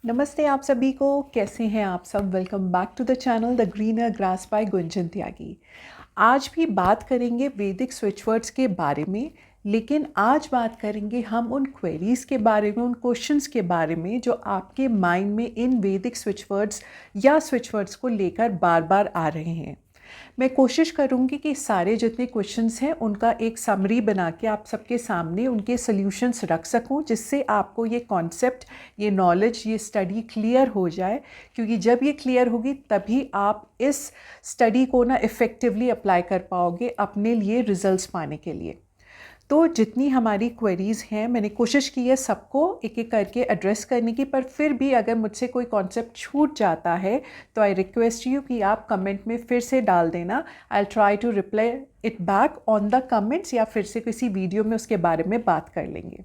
नमस्ते आप सभी को। कैसे हैं आप सब? Welcome back to the channel the greener grass by Gunjan Tyagi. आज भी बात करेंगे वैदिक स्विच वर्ड्स के बारे में, लेकिन आज बात करेंगे हम उन क्वेरीज़ के बारे में, उन क्वेश्चंस के बारे में जो आपके माइंड में इन वैदिक स्विच वर्ड्स या स्विच वर्ड्स को लेकर बार बार आ रहे हैं। मैं कोशिश करूंगी कि सारे जितने क्वेश्चंस हैं उनका एक समरी बना के आप सबके सामने उनके सॉल्यूशंस रख सकूं, जिससे आपको ये कॉन्सेप्ट, ये नॉलेज, ये स्टडी क्लियर हो जाए। क्योंकि जब ये क्लियर होगी तभी आप इस स्टडी को ना इफ़ेक्टिवली अप्लाई कर पाओगे अपने लिए रिजल्ट्स पाने के लिए। तो जितनी हमारी क्वेरीज़ हैं मैंने कोशिश की है सबको एक एक करके एड्रेस करने की, पर फिर भी अगर मुझसे कोई कॉन्सेप्ट छूट जाता है तो आई रिक्वेस्ट यू कि आप कमेंट में फिर से डाल देना। I try to reply it back on the comments, या फिर से किसी वीडियो में उसके बारे में बात कर लेंगे।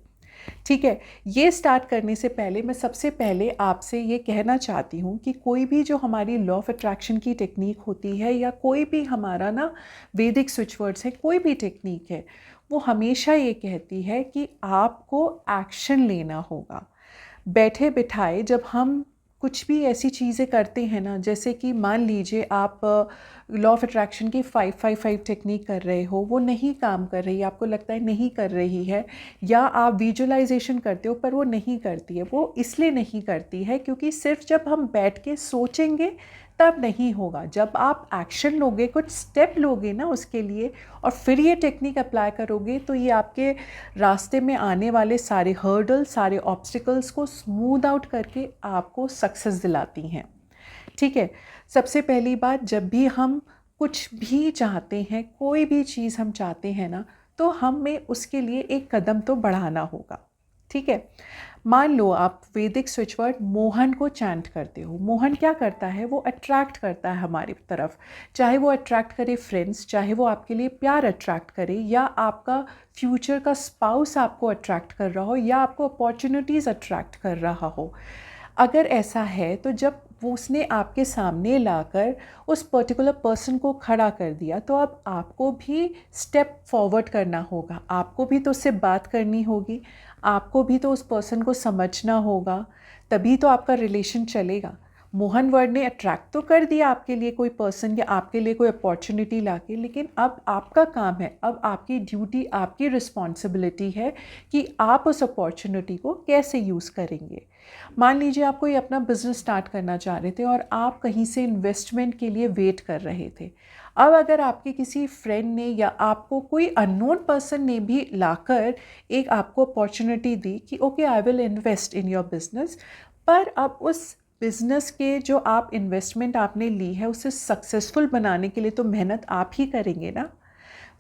ठीक है, ये स्टार्ट करने से पहले मैं सबसे पहले आपसे ये कहना चाहती हूँ कि कोई भी जो हमारी लॉ ऑफ अट्रैक्शन की टेक्निक होती है, या कोई भी हमारा ना वैदिक स्विच वर्ड्स है, कोई भी टेक्निक है, वो हमेशा ये कहती है कि आपको एक्शन लेना होगा। बैठे बिठाए जब हम कुछ भी ऐसी चीज़ें करते हैं ना, जैसे कि मान लीजिए आप लॉ ऑफ अट्रैक्शन की 555 टेक्निक कर रहे हो, वो नहीं काम कर रही, आपको लगता है नहीं कर रही है, या आप विजुअलाइजेशन करते हो पर वो नहीं करती है। वो इसलिए नहीं करती है क्योंकि सिर्फ जब हम बैठ के सोचेंगे तब नहीं होगा। जब आप एक्शन लोगे, कुछ स्टेप लोगे ना उसके लिए, और फिर ये टेक्निक अप्लाई करोगे, तो ये आपके रास्ते में आने वाले सारे हर्डल, सारे ऑब्स्टिकल्स को स्मूथ आउट करके आपको सक्सेस दिलाती हैं। ठीक है, सबसे पहली बात, जब भी हम कुछ भी चाहते हैं, कोई भी चीज़ हम चाहते हैं ना, तो हमें उसके लिए एक कदम तो बढ़ाना होगा। ठीक है, मान लो आप वैदिक स्विच वर्ड मोहन को चैंट करते हो। मोहन क्या करता है? वो अट्रैक्ट करता है हमारी तरफ, चाहे वो अट्रैक्ट करे फ्रेंड्स, चाहे वो आपके लिए प्यार अट्रैक्ट करे, या आपका फ्यूचर का स्पाउस आपको अट्रैक्ट कर रहा हो, या आपको अपॉर्चुनिटीज़ अट्रैक्ट कर रहा हो। अगर ऐसा है तो जब वो उसने आपके सामने लाकर उस पर्टिकुलर पर्सन को खड़ा कर दिया, तो अब आपको भी स्टेप फॉरवर्ड करना होगा। आपको भी तो उससे बात करनी होगी, आपको भी तो उस पर्सन को समझना होगा, तभी तो आपका रिलेशन चलेगा। मोहन वर्ड ने अट्रैक्ट तो कर दिया आपके लिए कोई पर्सन, या आपके लिए कोई अपॉर्चुनिटी लाके, लेकिन अब आपका काम है, अब आपकी ड्यूटी, आपकी रिस्पॉन्सिबिलिटी है कि आप उस अपॉर्चुनिटी को कैसे यूज़ करेंगे। मान लीजिए आप कोई अपना बिजनेस स्टार्ट करना चाह रहे थे और आप कहीं से इन्वेस्टमेंट के लिए वेट कर रहे थे। अब अगर आपके किसी फ्रेंड ने या आपको कोई अननोन पर्सन ने भी लाकर एक आपको अपॉर्चुनिटी दी कि okay I will invest in your business, पर अब उस बिजनेस के जो आप इन्वेस्टमेंट आपने ली है उसे सक्सेसफुल बनाने के लिए तो मेहनत आप ही करेंगे ना।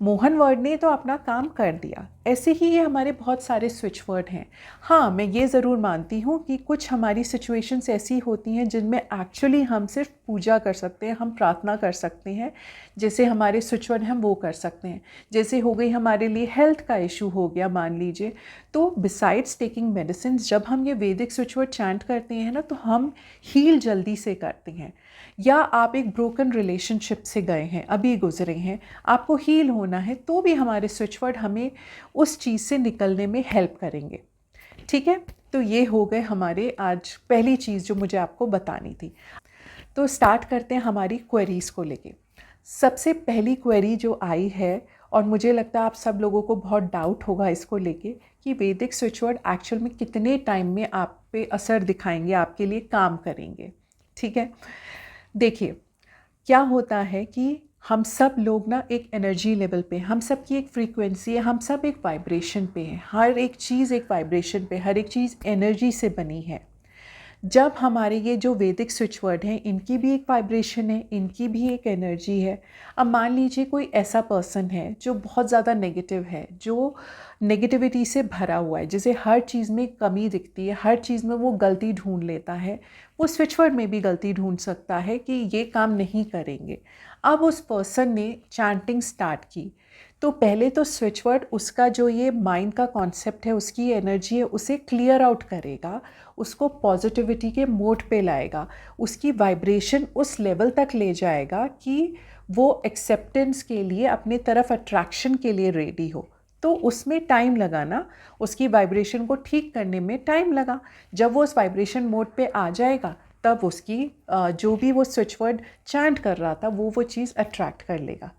मोहन वर्ड ने तो अपना काम कर दिया। ऐसे ही ये हमारे बहुत सारे स्विच वर्ड हैं। हाँ, मैं ये ज़रूर मानती हूँ कि कुछ हमारी सिचुएशंस ऐसी होती हैं जिनमें एक्चुअली हम सिर्फ पूजा कर सकते हैं, हम प्रार्थना कर सकते हैं। जैसे हमारे स्विच वर्ड हम वो कर सकते हैं। जैसे हो गई हमारे लिए हेल्थ का इशू हो गया मान लीजिए, तो बिसाइड्स टेकिंग मेडिसिन जब हम ये वैदिक स्विच वर्ड चैंट करते हैं ना, तो हम हील जल्दी से करते हैं। या आप एक ब्रोकन रिलेशनशिप से गए हैं, अभी गुजरे हैं, आपको हील होना है, तो भी हमारे स्विच वर्ड हमें उस चीज़ से निकलने में हेल्प करेंगे। ठीक है, तो ये हो गए हमारे आज पहली चीज़ जो मुझे आपको बतानी थी। तो स्टार्ट करते हैं हमारी क्वेरीज़ को लेके। सबसे पहली क्वेरी जो आई है, और मुझे लगता है आप सब लोगों को बहुत डाउट होगा इसको लेके, कि वैदिक स्विच वर्ड एक्चुअल में कितने टाइम में आप पे असर दिखाएंगे, आपके लिए काम करेंगे। ठीक है, देखिए क्या होता है कि हम सब लोग ना एक एनर्जी लेवल पे, हम सब की एक फ्रीक्वेंसी है, हम सब एक वाइब्रेशन पे हैं। हर एक चीज़ एक वाइब्रेशन पे, हर एक चीज़ एनर्जी से बनी है। जब हमारे ये जो वैदिक स्विच वर्ड हैं, इनकी भी एक वाइब्रेशन है, इनकी भी एक एनर्जी है। अब मान लीजिए कोई ऐसा पर्सन है जो बहुत ज़्यादा नेगेटिव है, जो नेगेटिविटी से भरा हुआ है, जिसे हर चीज़ में कमी दिखती है, हर चीज़ में वो गलती ढूंढ लेता है। वो स्विच वर्ड में भी गलती ढूंढ सकता है कि ये काम नहीं करेंगे। अब उस पर्सन ने चैंटिंग स्टार्ट की, तो पहले तो स्विच वर्ड उसका जो ये माइंड का कॉन्सेप्ट है, उसकी एनर्जी है, उसे क्लियर आउट करेगा, उसको पॉजिटिविटी के मोड पे लाएगा, उसकी वाइब्रेशन उस लेवल तक ले जाएगा कि वो एक्सेप्टेंस के लिए, अपने तरफ अट्रैक्शन के लिए रेडी हो। तो उसमें टाइम लगा ना, उसकी वाइब्रेशन को ठीक करने में टाइम लगा। जब वो उस वाइब्रेशन मोड पे आ जाएगा तब उसकी जो भी वो स्विच वर्ड चैंट कर रहा था वो चीज़ अट्रैक्ट कर लेगा।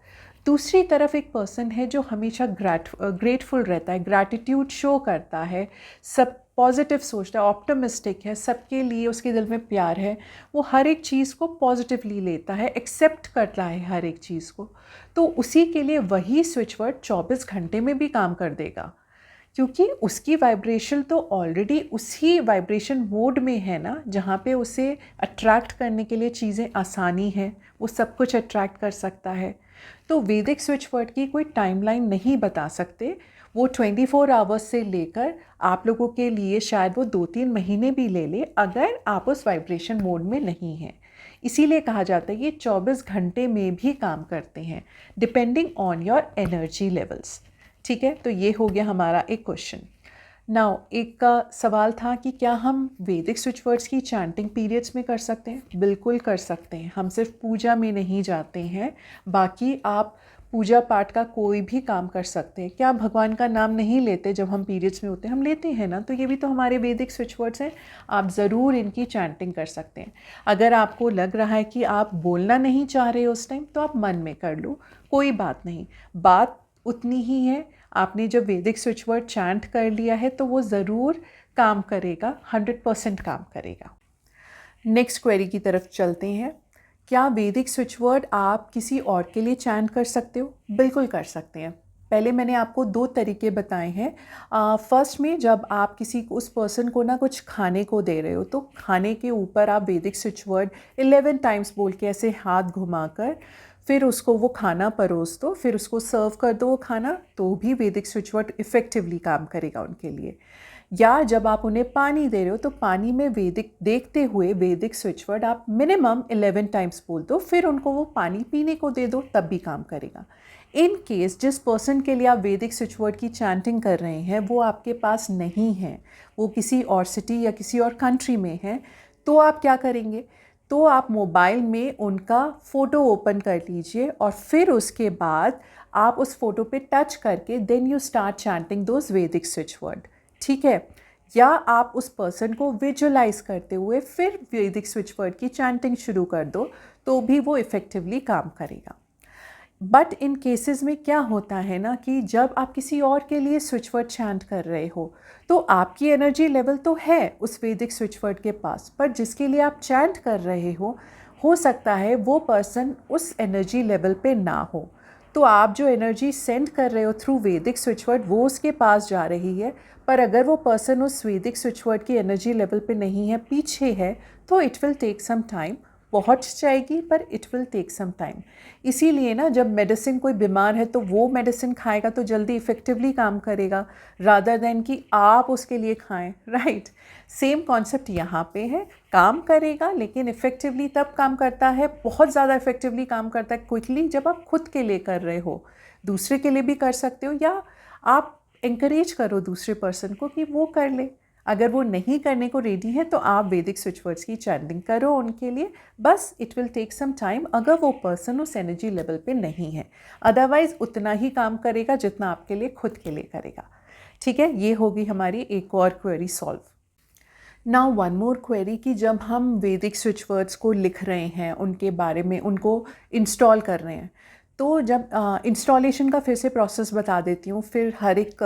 दूसरी तरफ एक पर्सन है जो हमेशा ग्रेटफुल रहता है, ग्रैटिट्यूड शो करता है, सब पॉजिटिव सोचता है, ऑप्टिमिस्टिक है, सबके लिए उसके दिल में प्यार है, वो हर एक चीज़ को पॉजिटिवली लेता है, एक्सेप्ट करता है हर एक चीज़ को। तो उसी के लिए वही स्विच वर्ड 24 घंटे में भी काम कर देगा, क्योंकि उसकी वाइब्रेशन तो ऑलरेडी उसी वाइब्रेशन मोड में है ना, जहाँ पे उसे अट्रैक्ट करने के लिए चीज़ें आसानी है, वो सब कुछ अट्रैक्ट कर सकता है। तो वैदिक स्विच वर्ड की कोई टाइमलाइन नहीं बता सकते, वो 24 आवर्स से लेकर आप लोगों के लिए शायद वो 2-3 महीने भी ले ले अगर आप उस वाइब्रेशन मोड में नहीं हैं। इसीलिए कहा जाता है ये 24 घंटे में भी काम करते हैं, depending on your energy levels. ठीक है, तो ये हो गया हमारा एक क्वेश्चन। नाउ एक का सवाल था कि क्या हम वैदिक स्विच वर्ड्स की चैंटिंग पीरियड्स में कर सकते हैं? बिल्कुल कर सकते हैं। हम सिर्फ पूजा में नहीं जाते हैं, बाकी आप पूजा पाठ का कोई भी काम कर सकते हैं। क्या भगवान का नाम नहीं लेते जब हम पीरियड्स में होते हैं? हम लेते हैं ना, तो ये भी तो हमारे वैदिक स्विच वर्ड्स हैं। आप ज़रूर इनकी चैंटिंग कर सकते हैं। अगर आपको लग रहा है कि आप बोलना नहीं चाह रहे उस टाइम, तो आप मन में कर लो, कोई बात नहीं। बात उतनी ही है, आपने जब वैदिक स्विच वर्ड चैंट कर लिया है तो वो ज़रूर काम करेगा, 100% काम करेगा। नेक्स्ट क्वेरी की तरफ चलते हैं। क्या वैदिक स्विच वर्ड आप किसी और के लिए चैंट कर सकते हो? बिल्कुल कर सकते हैं। पहले मैंने आपको 2 तरीके बताए हैं। फर्स्ट में जब आप किसी को, उस पर्सन को ना कुछ खाने को दे रहे हो, तो खाने के ऊपर आप वैदिक स्विच वर्ड 11 टाइम्स बोल के ऐसे हाथ घुमाकर फिर उसको वो खाना परोस दो, फिर उसको सर्व कर दो वो खाना, तो भी वैदिक स्विच वर्ड इफ़ेक्टिवली काम करेगा उनके लिए। या जब आप उन्हें पानी दे रहे हो तो पानी में वैदिक देखते हुए वैदिक स्विच वर्ड आप मिनिमम 11 टाइम्स बोल दो, फिर उनको वो पानी पीने को दे दो, तब भी काम करेगा। इन केस जिस पर्सन के लिए आप वैदिक स्विच वर्ड की चैंटिंग कर रहे हैं वो आपके पास नहीं है, वो किसी और सिटी या किसी और कंट्री में है, तो आप क्या करेंगे? तो आप मोबाइल में उनका फ़ोटो ओपन कर लीजिए और फिर उसके बाद आप उस फ़ोटो पे टच करके then you start chanting those Vedic switch word. ठीक है, या आप उस पर्सन को विजुअलाइज करते हुए फिर वैदिक स्विच वर्ड की चैंटिंग शुरू कर दो, तो भी वो इफ़ेक्टिवली काम करेगा। बट इन केसेस में क्या होता है ना कि जब आप किसी और के लिए स्विच वर्ड चैंट कर रहे हो तो आपकी एनर्जी लेवल तो है उस वैदिक स्विच वर्ड के पास, पर जिसके लिए आप चैंट कर रहे हो सकता है वो पर्सन उस एनर्जी लेवल पे ना हो। तो आप जो एनर्जी सेंड कर रहे हो थ्रू वैदिक स्विच वर्ड वो उसके पास जा रही है, पर अगर वो पर्सन उस वैदिक स्विच वर्ड की एनर्जी लेवल पे नहीं है, पीछे है, तो it will take some time. पहुंच जाएगी पर it will take some time. इसीलिए ना जब मेडिसिन कोई बीमार है तो वो मेडिसिन खाएगा तो जल्दी इफ़ेक्टिवली काम करेगा, रादर देन कि आप उसके लिए खाएं, राइट। सेम कॉन्सेप्ट यहाँ पे है, काम करेगा लेकिन इफ़ेक्टिवली तब काम करता है, बहुत ज़्यादा इफ़ेक्टिवली काम करता है क्विकली जब आप खुद के लिए कर रहे हो। दूसरे के लिए भी कर सकते हो, या आप इंकरेज करो दूसरे पर्सन को कि वो कर ले। अगर वो नहीं करने को रेडी है तो आप वैदिक स्विच वर्ड्स की चैंटिंग करो उनके लिए, बस it will take some time अगर वो पर्सन उस एनर्जी लेवल पे नहीं है। अदरवाइज उतना ही काम करेगा जितना आपके लिए खुद के लिए करेगा। ठीक है, ये होगी हमारी एक और query solve. Now one more query कि जब हम वैदिक स्विच वर्ड्स को लिख रहे हैं, उनके बारे में उनको इंस्टॉल कर रहे हैं, तो जब इंस्टॉलेशन का फिर से प्रोसेस बता देती हूँ, फिर हर एक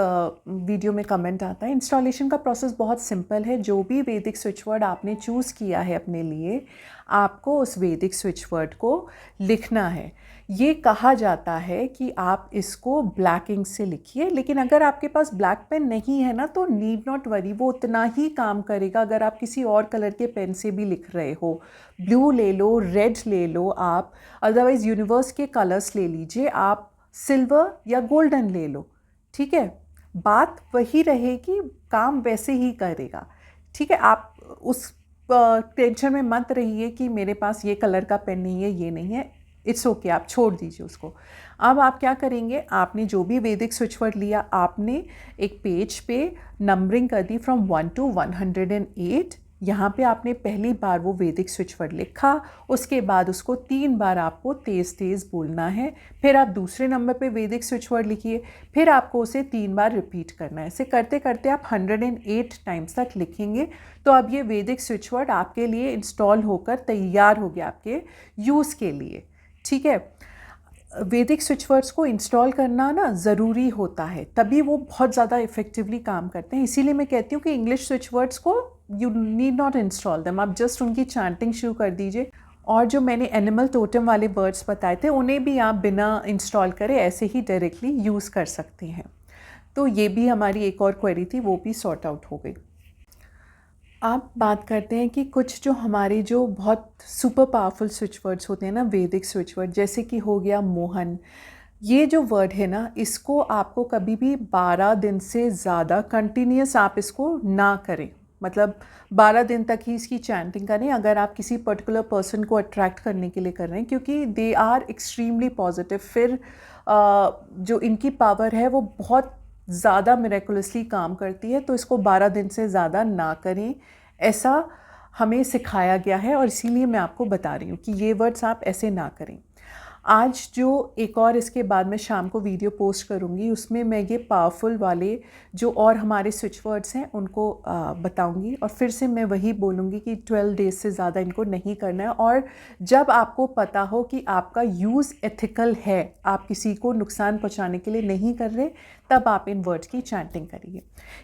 वीडियो में कमेंट आता है। इंस्टॉलेशन का प्रोसेस बहुत सिंपल है। जो भी वैदिक स्विच वर्ड आपने चूज़ किया है अपने लिए, आपको उस वैदिक स्विच वर्ड को लिखना है। ये कहा जाता है कि आप इसको ब्लैक इंक से लिखिए, लेकिन अगर आपके पास ब्लैक पेन नहीं है ना तो नीड नॉट वरी, वो उतना ही काम करेगा अगर आप किसी और कलर के पेन से भी लिख रहे हो। ब्लू ले लो, रेड ले लो आप, अदरवाइज़ यूनिवर्स के कलर्स ले लीजिए आप, सिल्वर या गोल्डन ले लो। ठीक है, बात वही रहेगी, काम वैसे ही करेगा। ठीक है, आप उस टेंशन में मत रहिए कि मेरे पास ये कलर का पेन नहीं है, ये नहीं है, इट्स ओके, आप छोड़ दीजिए उसको। अब आप क्या करेंगे, आपने जो भी वैदिक स्विच वर्ड लिया, आपने एक पेज पे नंबरिंग कर दी फ्रॉम 1 to 108, यहाँ पे आपने पहली बार वो वैदिक स्विच वर्ड लिखा, उसके बाद उसको 3 बार आपको तेज़ तेज़ बोलना है। फिर आप दूसरे नंबर पे वैदिक स्विच वर्ड लिखिए, फिर आपको उसे 3 बार रिपीट करना है। ऐसे करते करते आप 108 टाइम्स तक लिखेंगे तो अब ये वैदिक स्विच वर्ड आपके लिए इंस्टॉल होकर तैयार हो गया आपके यूज़ के लिए। ठीक है, वैदिक स्विच वर्ड्स को इंस्टॉल करना ना ज़रूरी होता है, तभी वो बहुत ज़्यादा इफ़ेक्टिवली काम करते हैं। इसीलिए मैं कहती हूँ कि इंग्लिश स्विच वर्ड्स को you need not install them, आप जस्ट उनकी चैंटिंग शुरू कर दीजिए। और जो मैंने एनिमल टोटम वाले वर्ड्स बताए थे उन्हें भी आप बिना इंस्टॉल करे ऐसे ही डायरेक्टली यूज़ कर सकते हैं। तो ये भी हमारी एक और क्वेरी थी, वो भी सॉर्ट आउट हो गई। आप बात करते हैं कि कुछ जो हमारे जो बहुत सुपर पावरफुल स्विच वर्ड्स होते हैं ना, वैदिक स्विच वर्ड, जैसे कि हो गया मोहन। ये जो वर्ड है ना, इसको आपको कभी भी 12 दिन से ज़्यादा कंटिन्यूस आप इसको ना करें, मतलब 12 दिन तक ही इसकी चैंटिंग करें अगर आप किसी पर्टिकुलर पर्सन को अट्रैक्ट करने के लिए कर रहे हैं, क्योंकि दे आर एक्सट्रीमली पॉजिटिव। फिर जो इनकी पावर है वो बहुत ज़्यादा मिरेकुलसली काम करती है, तो इसको 12 दिन से ज़्यादा ना करें, ऐसा हमें सिखाया गया है और इसीलिए मैं आपको बता रही हूँ कि ये वर्ड्स आप ऐसे ना करें। आज जो एक और इसके बाद मैं शाम को वीडियो पोस्ट करूँगी, उसमें मैं ये पावरफुल वाले जो और हमारे स्विच वर्ड्स हैं उनको बताऊँगी, और फिर से मैं वही बोलूँगी कि 12 डेज से ज़्यादा इनको नहीं करना है। और जब आपको पता हो कि आपका यूज़ एथिकल है, आप किसी को नुकसान पहुँचाने के लिए नहीं कर रहे, तब आप इन वर्ड्स की चैंटिंग करिए।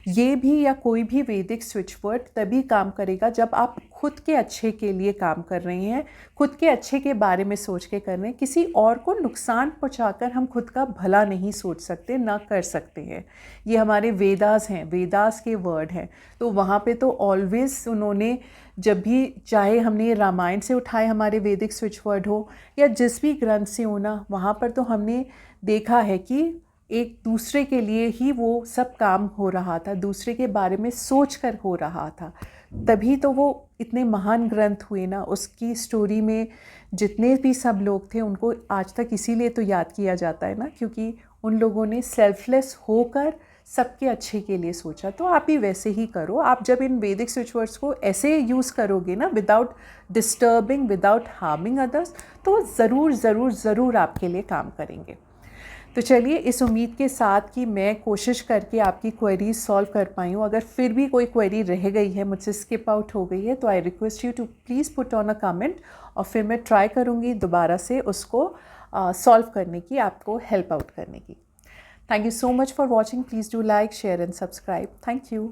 ये भी या कोई भी वैदिक स्विच वर्ड तभी काम करेगा जब आप खुद के अच्छे के लिए काम कर रहे हैं, खुद के अच्छे के बारे में सोच के कर रहे हैं। किसी और को नुकसान पहुंचाकर हम खुद का भला नहीं सोच सकते, ना कर सकते हैं। ये हमारे वेदास हैं, वेदास के वर्ड हैं, तो वहाँ पे तो ऑलवेज उन्होंने जब भी चाहे हमने रामायण से उठाए हमारे वैदिक स्विच वर्ड हो या जिस भी ग्रंथ से हो ना, वहाँ पर तो हमने देखा है कि एक दूसरे के लिए ही वो सब काम हो रहा था, दूसरे के बारे में सोच कर हो रहा था, तभी तो वो इतने महान ग्रंथ हुए ना। उसकी स्टोरी में जितने भी सब लोग थे उनको आज तक इसीलिए तो याद किया जाता है ना, क्योंकि उन लोगों ने सेल्फलेस होकर सबके अच्छे के लिए सोचा। तो आप भी वैसे ही करो। आप जब इन वैदिक स्विच वर्ड्स को ऐसे यूज़ करोगे ना, without disturbing, without harming others, तो ज़रूर ज़रूर ज़रूर आपके लिए काम करेंगे। तो चलिए, इस उम्मीद के साथ कि मैं कोशिश करके आपकी क्वेरीज सॉल्व कर पाई हूँ। अगर फिर भी कोई क्वेरी रह गई है, मुझसे स्किप आउट हो गई है, तो I request you to please put on a comment, और फिर मैं ट्राई करूँगी दोबारा से उसको सॉल्व करने की, आपको हेल्प आउट करने की। Thank you so much for watching. Please do like, share and subscribe. Thank you.